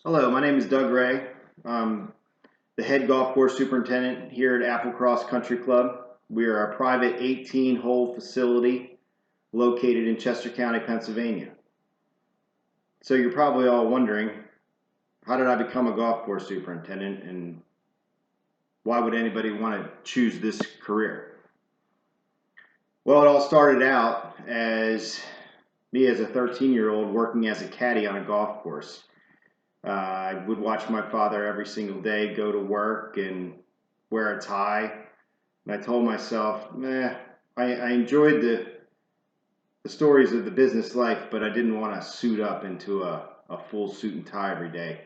Hello, my name is Doug Ray. I'm the head golf course superintendent here at Applecross Country Club. We are a private 18-hole facility located in Chester County, Pennsylvania. So you're probably all wondering, how did I become a golf course superintendent and why would anybody want to choose this career? Well, it all started out as me as a 13-year-old working as a caddy on a golf course. I would watch my father every single day go to work and wear a tie. And I told myself, I enjoyed the stories of the business life, but I didn't want to suit up into a full suit and tie every day.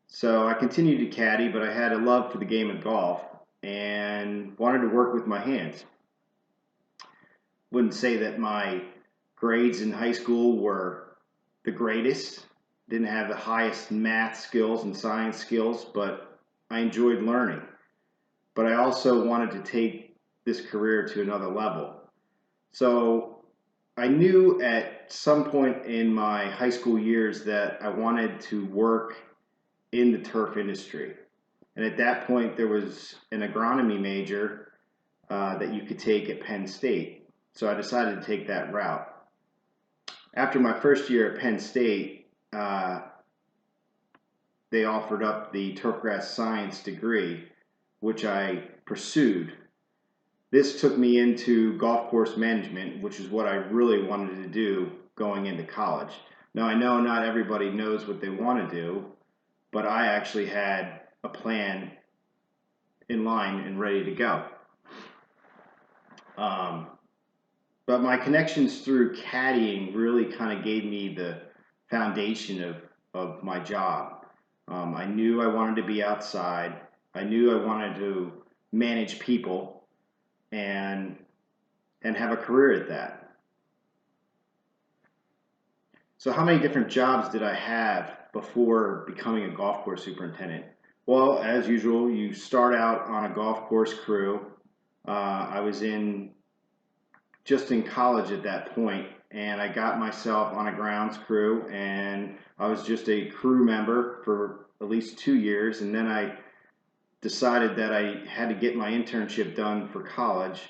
So I continued to caddy, but I had a love for the game of golf and wanted to work with my hands. Wouldn't say that my grades in high school were the greatest. Didn't have the highest math skills and science skills, but I enjoyed learning. But I also wanted to take this career to another level. So I knew at some point in my high school years that I wanted to work in the turf industry. And at that point, there was an agronomy major that you could take at Penn State. So I decided to take that route. After my first year at Penn State, they offered up the turfgrass science degree, which I pursued. This took me into golf course management, which is what I really wanted to do going into college. Now, I know not everybody knows what they want to do, but I actually had a plan in line and ready to go. But my connections through caddying really kind of gave me the foundation of my job. I knew I wanted to be outside. I knew I wanted to manage people and have a career at that. So how many different jobs did I have before becoming a golf course superintendent? Well, as usual, you start out on a golf course crew. I was just in college at that point, and I got myself on a grounds crew, and I was just a crew member for at least 2 years, and then I decided that I had to get my internship done for college,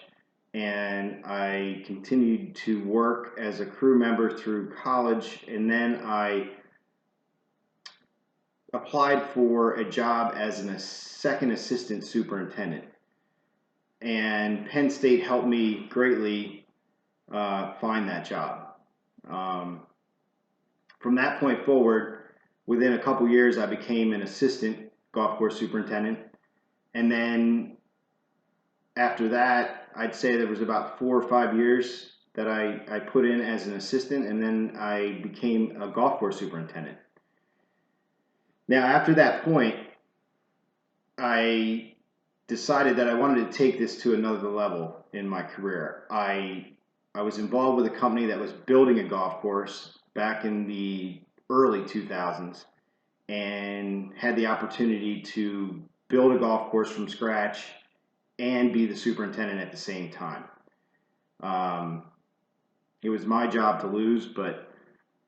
and I continued to work as a crew member through college, and then I applied for a job as a second assistant superintendent, and Penn State helped me greatly find that job. From that point forward, within a couple years, I became an assistant golf course superintendent. And then after that, I'd say there was about 4 or 5 years that I put in as an assistant, and then I became a golf course superintendent. Now, after that point, I decided that I wanted to take this to another level in my career. I was involved with a company that was building a golf course back in the early 2000s and had the opportunity to build a golf course from scratch and be the superintendent at the same time. It was my job to lose, but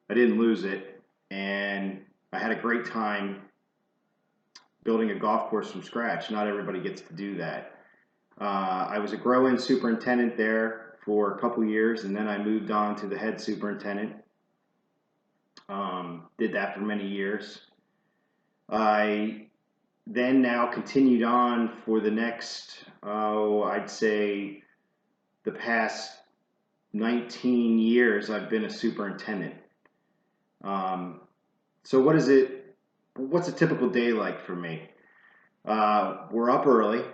I didn't lose it, and I had a great time building a golf course from scratch. Not everybody gets to do that. I was a grow-in superintendent there for a couple years, and then I moved on to the head superintendent. Did that for many years. I then now continued on for the next, I'd say the past 19 years I've been a superintendent. So what's a typical day like for me? We're up early.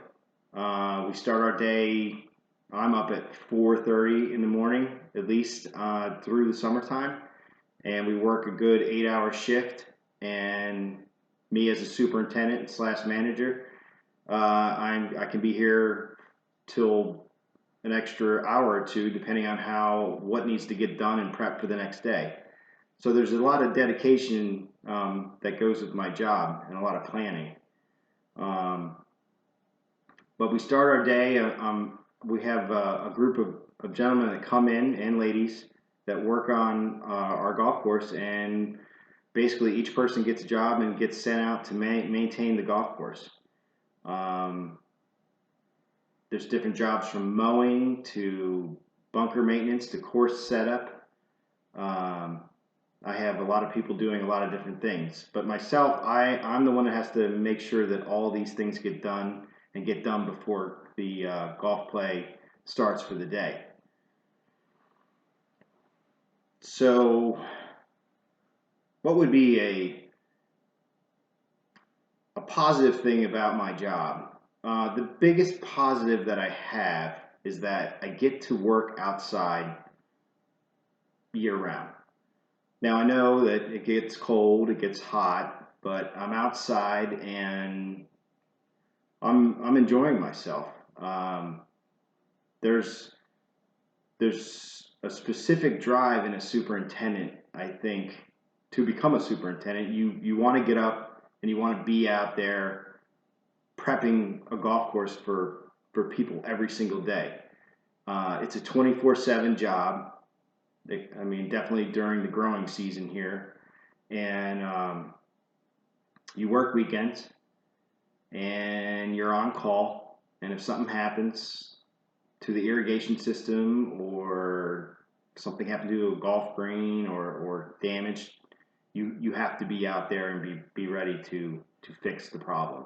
We start our day, I'm up at 4:30 in the morning, at least through the summertime, and we work a good 8-hour shift. And me as a superintendent / manager, I can be here till an extra hour or two, depending on what needs to get done and prep for the next day. So there's a lot of dedication that goes with my job and a lot of planning. But we start our day. We have a group of gentlemen that come in and ladies that work on our golf course, and basically each person gets a job and gets sent out to maintain the golf course. There's different jobs from mowing to bunker maintenance to course setup. I have a lot of people doing a lot of different things, but myself, I'm the one that has to make sure that all these things get done and get done before the golf play starts for the day. So what would be a positive thing about my job? The biggest positive that I have is that I get to work outside year round. Now I know that it gets cold, it gets hot, but I'm outside and I'm enjoying myself. There's a specific drive in a superintendent, I think, to become a superintendent. You want to get up and you want to be out there prepping a golf course for people every single day. It's a 24/7 job. I mean, definitely during the growing season here, and you work weekends, and you're on call. And if something happens to the irrigation system, or something happened to a golf green, or damage, you have to be out there and be ready to fix the problem.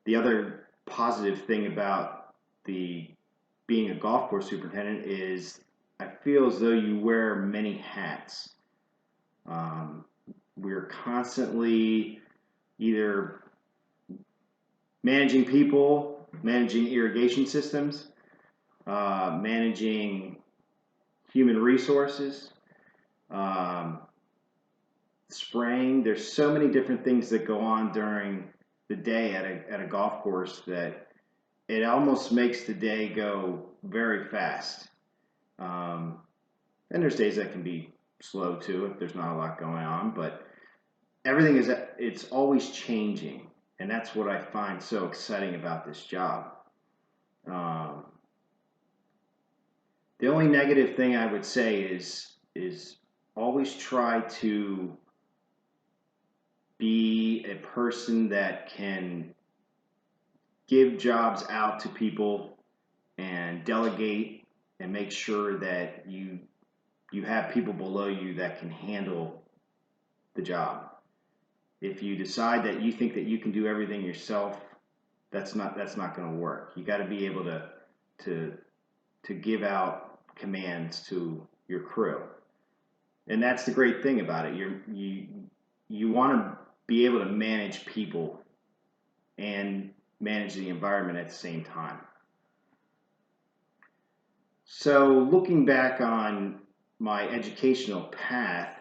The other positive thing about being a golf course superintendent is I feel as though you wear many hats. We're constantly either managing people, managing irrigation systems, managing human resources, spraying. There's so many different things that go on during the day at a golf course that it almost makes the day go very fast. And there's days that can be slow too if there's not a lot going on, but everything it's always changing, and that's what I find so exciting about this job. The only negative thing I would say is always try to be a person that can give jobs out to people and delegate and make sure that you have people below you that can handle the job. If you decide that you think that you can do everything yourself, that's not going to work. You got to be able to give out commands to your crew, and that's the great thing about it. You want to be able to manage people and manage the environment at the same time. So looking back on my educational path,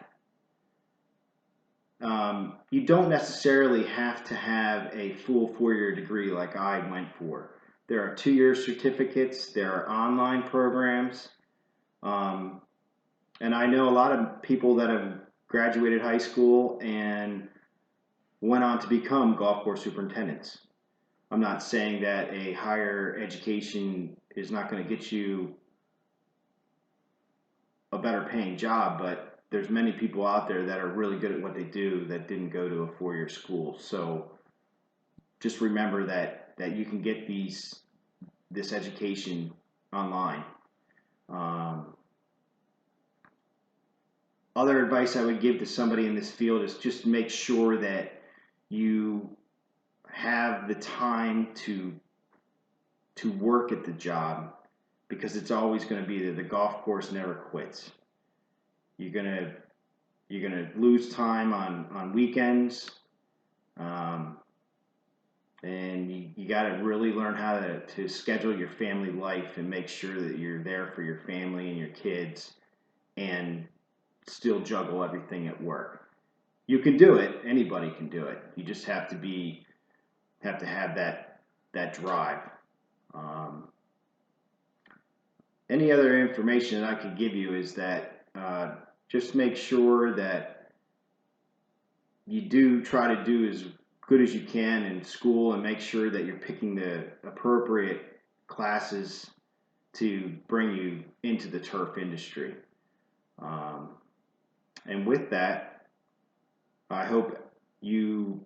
you don't necessarily have to have a full 4-year degree like I went for. There are 2-year certificates, there are online programs, and I know a lot of people that have graduated high school and went on to become golf course superintendents. I'm not saying that a higher education is not going to get you a better paying job, but there's many people out there that are really good at what they do that didn't go to a 4-year school. So just remember that you can get this education online. Other advice I would give to somebody in this field is just make sure that you have the time to work at the job, because it's always going to be there. The golf course never quits. You're gonna lose time on weekends, and you got to really learn how to schedule your family life and make sure that you're there for your family and your kids, and still juggle everything at work. You can do it. Anybody can do it. You just have to have that drive. Any other information that I could give you is that just make sure that you do try to do as good as you can in school, and make sure that you're picking the appropriate classes to bring you into the turf industry. And with that, I hope you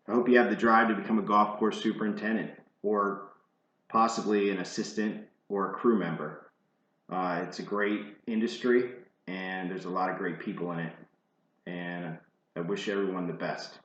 have the drive to become a golf course superintendent, or possibly an assistant or a crew member. It's a great industry, and there's a lot of great people in it. And I wish everyone the best.